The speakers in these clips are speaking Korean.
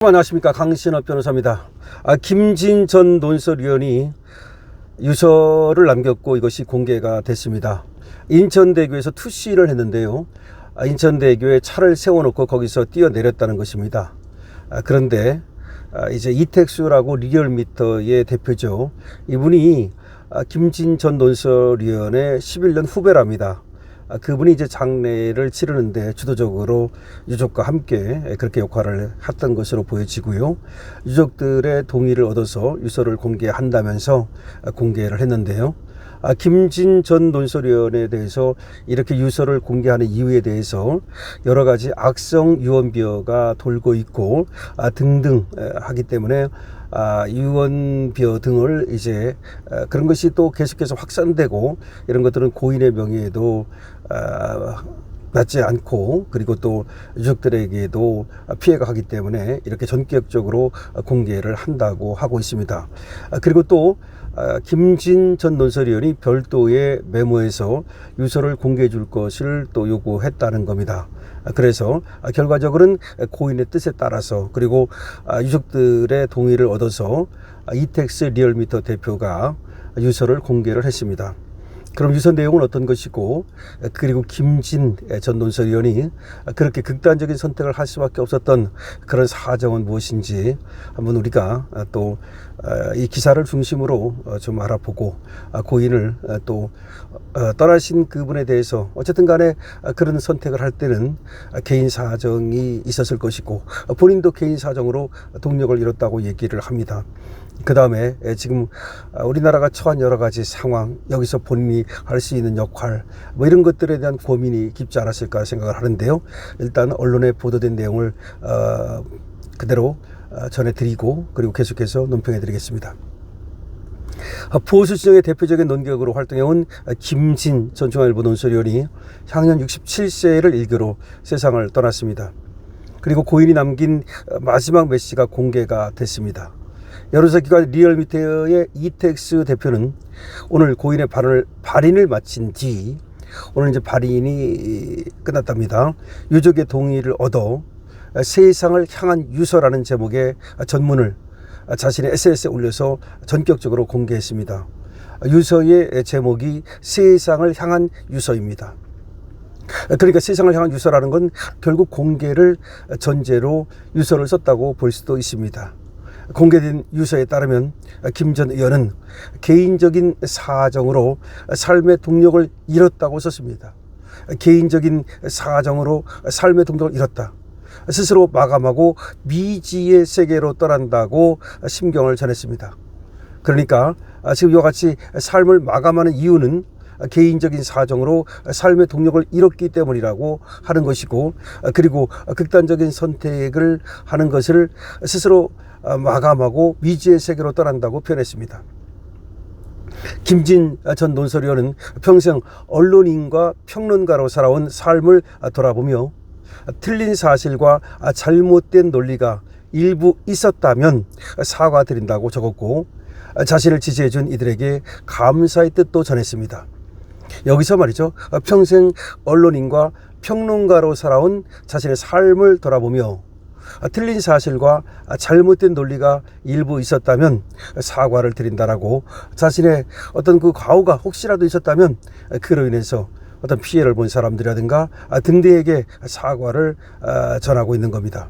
안녕하십니까, 강신업 변호사입니다. 김진 전 논설위원이 유서를 남겼고 이것이 공개가 됐습니다. 인천대교에서 투시를 했는데요, 인천대교에 차를 세워놓고 거기서 뛰어내렸다는 것입니다. 그런데 이제 이택수라고 리얼미터의 대표죠. 이분이 김진 전 논설위원의 11년 후배랍니다. 그분이 이제 장례를 치르는데 주도적으로 유족과 함께 그렇게 역할을 했던 것으로 보여지고요. 유족들의 동의를 얻어서 유서를 공개한다면서 공개를 했는데요. 김진 전 논설위원에 대해서 이렇게 유서를 공개하는 이유에 대해서 여러 가지 악성 유언비어가 돌고 있고 등등 하기 때문에 유언비어 등을 이제 그런 것이 또 계속해서 확산되고 이런 것들은 고인의 명예에도 낫지 않고 그리고 또 유족들에게도 피해가 가기 때문에 이렇게 전격적으로 공개를 한다고 하고 있습니다. 그리고 또 김진 전 논설위원이 별도의 메모에서 유서를 공개해 줄 것을 또 요구했다는 겁니다. 그래서 결과적으로는 고인의 뜻에 따라서 그리고 유족들의 동의를 얻어서 이택스 리얼미터 대표가 유서를 공개를 했습니다. 그럼 유서 내용은 어떤 것이고 그리고 김진 전 논설위원이 그렇게 극단적인 선택을 할 수밖에 없었던 그런 사정은 무엇인지 한번 우리가 또 이 기사를 중심으로 좀 알아보고 고인을 또 떠나신 그분에 대해서 어쨌든 간에 그런 선택을 할 때는 개인 사정이 있었을 것이고 본인도 개인 사정으로 동력을 잃었다고 얘기를 합니다. 그 다음에 지금 우리나라가 처한 여러 가지 상황, 여기서 본인이 할 수 있는 역할 뭐 이런 것들에 대한 고민이 깊지 않았을까 생각을 하는데요. 일단 언론에 보도된 내용을 그대로 전해드리고 그리고 계속해서 논평해드리겠습니다. 보수 진영의 대표적인 논객으로 활동해온 김진 전 중앙일보 논설위원이 향년 67세를 일교로 세상을 떠났습니다. 그리고 고인이 남긴 마지막 메시지가 공개가 됐습니다. 여론조사 기관 리얼미터의 이택스 대표는 오늘 고인의 발인을 마친 뒤 오늘 이제 발인이 끝났답니다. 유족의 동의를 얻어 세상을 향한 유서라는 제목의 전문을 자신의 SNS에 올려서 전격적으로 공개했습니다. 유서의 제목이 세상을 향한 유서입니다. 그러니까 세상을 향한 유서라는 건 결국 공개를 전제로 유서를 썼다고 볼 수도 있습니다. 공개된 유서에 따르면 김 전 의원은 개인적인 사정으로 삶의 동력을 잃었다고 썼습니다. 개인적인 사정으로 삶의 동력을 잃었다. 스스로 마감하고 미지의 세계로 떠난다고 심경을 전했습니다. 그러니까 지금 이와 같이 삶을 마감하는 이유는 개인적인 사정으로 삶의 동력을 잃었기 때문이라고 하는 것이고 그리고 극단적인 선택을 하는 것을 스스로 마감하고 미지의 세계로 떠난다고 표현했습니다. 김진 전 논설위원은 평생 언론인과 평론가로 살아온 삶을 돌아보며 틀린 사실과 잘못된 논리가 일부 있었다면 사과드린다고 적었고 자신을 지지해준 이들에게 감사의 뜻도 전했습니다. 여기서 말이죠, 평생 언론인과 평론가로 살아온 자신의 삶을 돌아보며 틀린 사실과 잘못된 논리가 일부 있었다면 사과를 드린다라고 자신의 어떤 그 과오가 혹시라도 있었다면 그로 인해서 어떤 피해를 본 사람들이라든가 등대에게 사과를 전하고 있는 겁니다.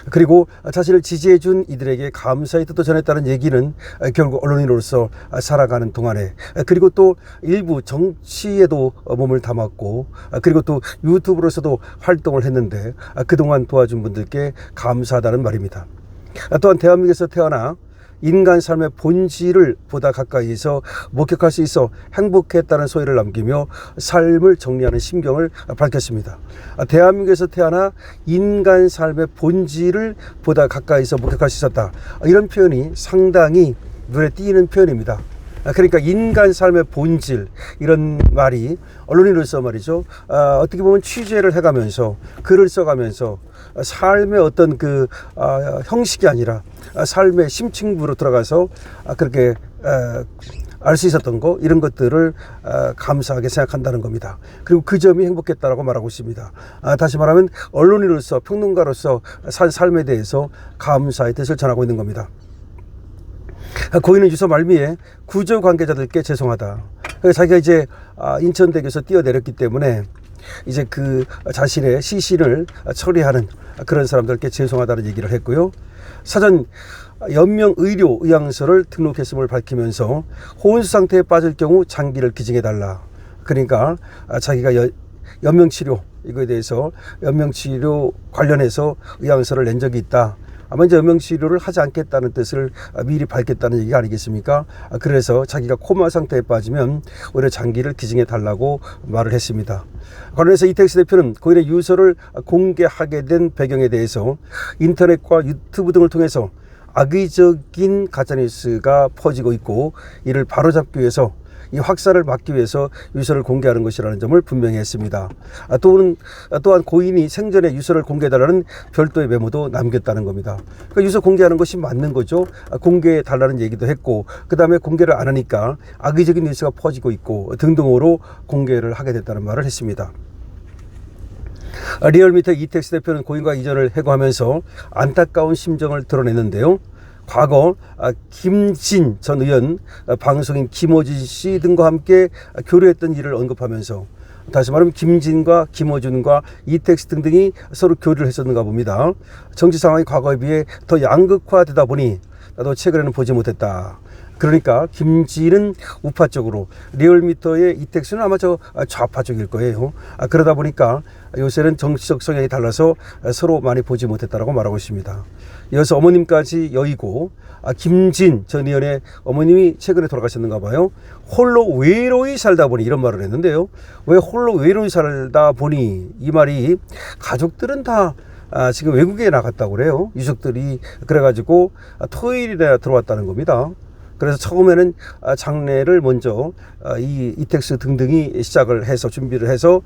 그리고 자신을 지지해준 이들에게 감사의 뜻도 전했다는 얘기는 결국 언론인으로서 살아가는 동안에 그리고 또 일부 정치에도 몸을 담았고 그리고 또 유튜브로서도 활동을 했는데 그동안 도와준 분들께 감사하다는 말입니다. 또한 대한민국에서 태어나 인간 삶의 본질을 보다 가까이서 목격할 수 있어 행복했다는 소회를 남기며 삶을 정리하는 심경을 밝혔습니다. 대한민국에서 태어나 인간 삶의 본질을 보다 가까이서 목격할 수 있었다. 이런 표현이 상당히 눈에 띄는 표현입니다. 그러니까 인간 삶의 본질, 이런 말이 언론인으로서 말이죠, 어떻게 보면 취재를 해가면서 글을 써가면서 삶의 어떤 그 형식이 아니라 삶의 심층부로 들어가서 그렇게 알 수 있었던 거, 이런 것들을 감사하게 생각한다는 겁니다. 그리고 그 점이 행복했다라고 말하고 있습니다. 다시 말하면 언론인으로서, 평론가로서 산 삶에 대해서 감사의 뜻을 전하고 있는 겁니다. 고인은 유서 말미에 구조 관계자들께 죄송하다. 자기가 이제 인천대교에서 뛰어내렸기 때문에 이제 그 자신의 시신을 처리하는 그런 사람들께 죄송하다는 얘기를 했고요. 사전 연명 의료의향서를 등록했음을 밝히면서 혼수 상태에 빠질 경우 장기를 기증해달라. 그러니까 자기가 연명치료, 이거에 대해서 연명치료 관련해서 의향서를 낸 적이 있다. 아마 이제 연명치료를 하지 않겠다는 뜻을 미리 밝혔다는 얘기가 아니겠습니까? 그래서 자기가 코마 상태에 빠지면 오히려 장기를 기증해 달라고 말을 했습니다. 관련해서 이택스 대표는 고인의 유서를 공개하게 된 배경에 대해서 인터넷과 유튜브 등을 통해서 악의적인 가짜뉴스가 퍼지고 있고, 이를 바로잡기 위해서, 이 확산을 막기 위해서 유서를 공개하는 것이라는 점을 분명히 했습니다. 또한 고인이 생전에 유서를 공개해달라는 별도의 메모도 남겼다는 겁니다. 그러니까 유서 공개하는 것이 맞는 거죠. 공개해달라는 얘기도 했고, 그 다음에 공개를 안 하니까 악의적인 뉴스가 퍼지고 있고 등등으로 공개를 하게 됐다는 말을 했습니다. 리얼미터 이택스 대표는 고인과 이전을 회고하면서 안타까운 심정을 드러냈는데요. 과거 김진 전 의원, 방송인 김어준 씨 등과 함께 교류했던 일을 언급하면서, 다시 말하면 김진과 김어준과 이택스 등등이 서로 교류를 했었는가 봅니다. 정치 상황이 과거에 비해 더 양극화되다 보니 나도 최근에는 보지 못했다. 그러니까 김진은 우파 쪽으로, 리얼미터의 이택스는 아마 좌파 쪽일 거예요. 그러다 보니까 요새는 정치적 성향이 달라서 서로 많이 보지 못했다라고 말하고 있습니다. 이어서 어머님까지 여의고, 김진 전 의원의 어머님이 최근에 돌아가셨는가 봐요. 홀로 외로이 살다 보니, 이런 말을 했는데요. 왜 홀로 외로이 살다 보니, 이 말이 가족들은 다 지금 외국에 나갔다고 그래요. 유족들이. 그래가지고 토요일에 들어왔다는 겁니다. 그래서 처음에는 장례를 먼저 이택스 등등이 시작을 해서 준비를 해서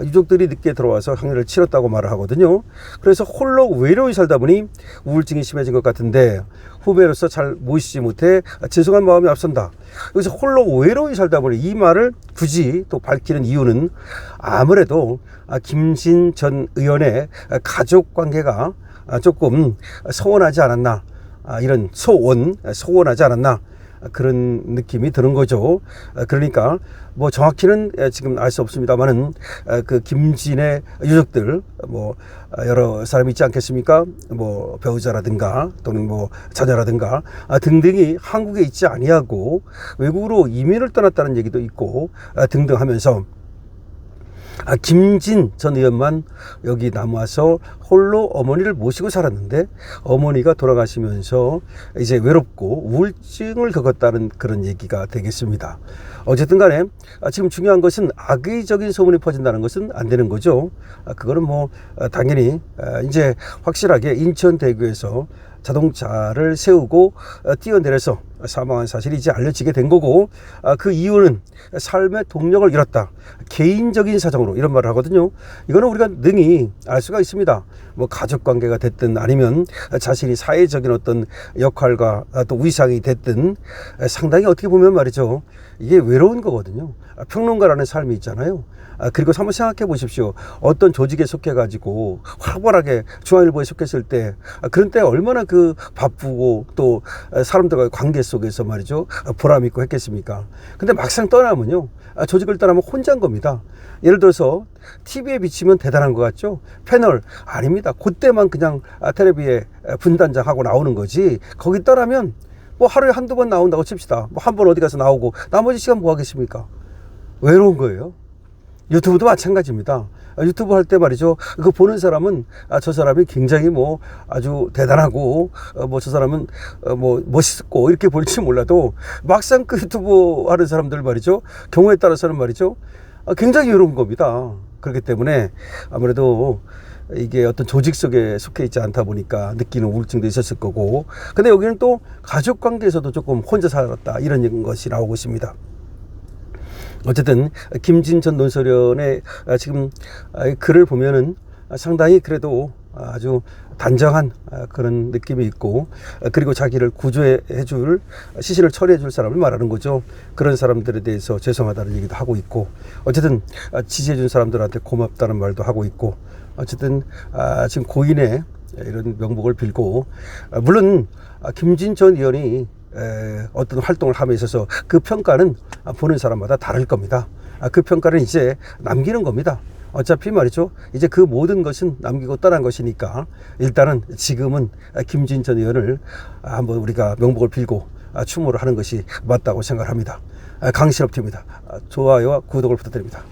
유족들이 늦게 들어와서 장례를 치렀다고 말을 하거든요. 그래서 홀로 외로이 살다 보니 우울증이 심해진 것 같은데, 후배로서 잘 모시지 못해 죄송한 마음이 앞선다. 여기서 홀로 외로이 살다 보니, 이 말을 굳이 또 밝히는 이유는 아무래도 김진 전 의원의 가족 관계가 조금 소원하지 않았나, 이런 소원하지 않았나, 그런 느낌이 드는 거죠. 그러니까 뭐 정확히는 지금 알 수 없습니다만은 그 김진의 유족들 뭐 여러 사람이 있지 않겠습니까? 뭐 배우자라든가 또는 뭐 자녀라든가 등등이 한국에 있지 아니하고 외국으로 이민을 떠났다는 얘기도 있고 등등 하면서, 김진 전 의원만 여기 남아서 홀로 어머니를 모시고 살았는데, 어머니가 돌아가시면서 이제 외롭고 우울증을 겪었다는 그런 얘기가 되겠습니다. 어쨌든 간에 지금 중요한 것은 악의적인 소문이 퍼진다는 것은 안 되는 거죠. 그거는 뭐 당연히 이제 확실하게 인천대교에서 자동차를 세우고 뛰어내려서 사망한 사실이 이제 알려지게 된 거고, 그 이유는 삶의 동력을 잃었다, 개인적인 사정으로, 이런 말을 하거든요. 이거는 우리가 능히 알 수가 있습니다. 뭐 가족관계가 됐든 아니면 자신이 사회적인 어떤 역할과 또 위상이 됐든 상당히 어떻게 보면 말이죠, 이게 외로운 거거든요. 평론가라는 삶이 있잖아요. 그리고 한번 생각해 보십시오. 어떤 조직에 속해 가지고 활발하게 중앙일보에 속했을 때, 그런 때 얼마나 그 바쁘고 또 사람들과의 관계 속에서 말이죠, 보람 있고 했겠습니까? 근데 막상 떠나면요, 조직을 떠나면 혼자인 겁니다. 예를 들어서 TV에 비치면 대단한 것 같죠? 패널 아닙니다. 그때만 그냥 텔레비에 분단장하고 나오는 거지, 거기 떠나면 뭐 하루에 한두 번 나온다고 칩시다. 뭐 한 번 어디 가서 나오고 나머지 시간 뭐 하겠습니까? 외로운 거예요. 유튜브도 마찬가지입니다. 유튜브 할 때 말이죠, 그 보는 사람은 저 사람이 굉장히 뭐 아주 대단하고 뭐 저 사람은 뭐 멋있고 이렇게 볼지 몰라도, 막상 그 유튜브 하는 사람들 말이죠, 경우에 따라서는 말이죠, 굉장히 외로운 겁니다. 그렇기 때문에 아무래도 이게 어떤 조직 속에 속해 있지 않다 보니까 느끼는 우울증도 있었을 거고, 근데 여기는 또 가족 관계에서도 조금 혼자 살았다, 이런 것이 나오고 있습니다. 어쨌든 김진 전 논설위원의 지금 글을 보면은 상당히 그래도 아주 단정한 그런 느낌이 있고, 그리고 자기를 구조해 줄, 시신을 처리해 줄 사람을 말하는 거죠. 그런 사람들에 대해서 죄송하다는 얘기도 하고 있고, 어쨌든 지지해 준 사람들한테 고맙다는 말도 하고 있고, 어쨌든 지금 고인의 이런 명복을 빌고, 물론 김진 전 의원이 어떤 활동을 함에 있어서 그 평가는 보는 사람마다 다를 겁니다. 그 평가는 이제 남기는 겁니다. 어차피 말이죠, 이제 그 모든 것은 남기고 떠난 것이니까 일단은 지금은 김진 전 의원을 한번 우리가 명복을 빌고 추모를 하는 것이 맞다고 생각합니다. 강신업 TV입니다. 좋아요와 구독을 부탁드립니다.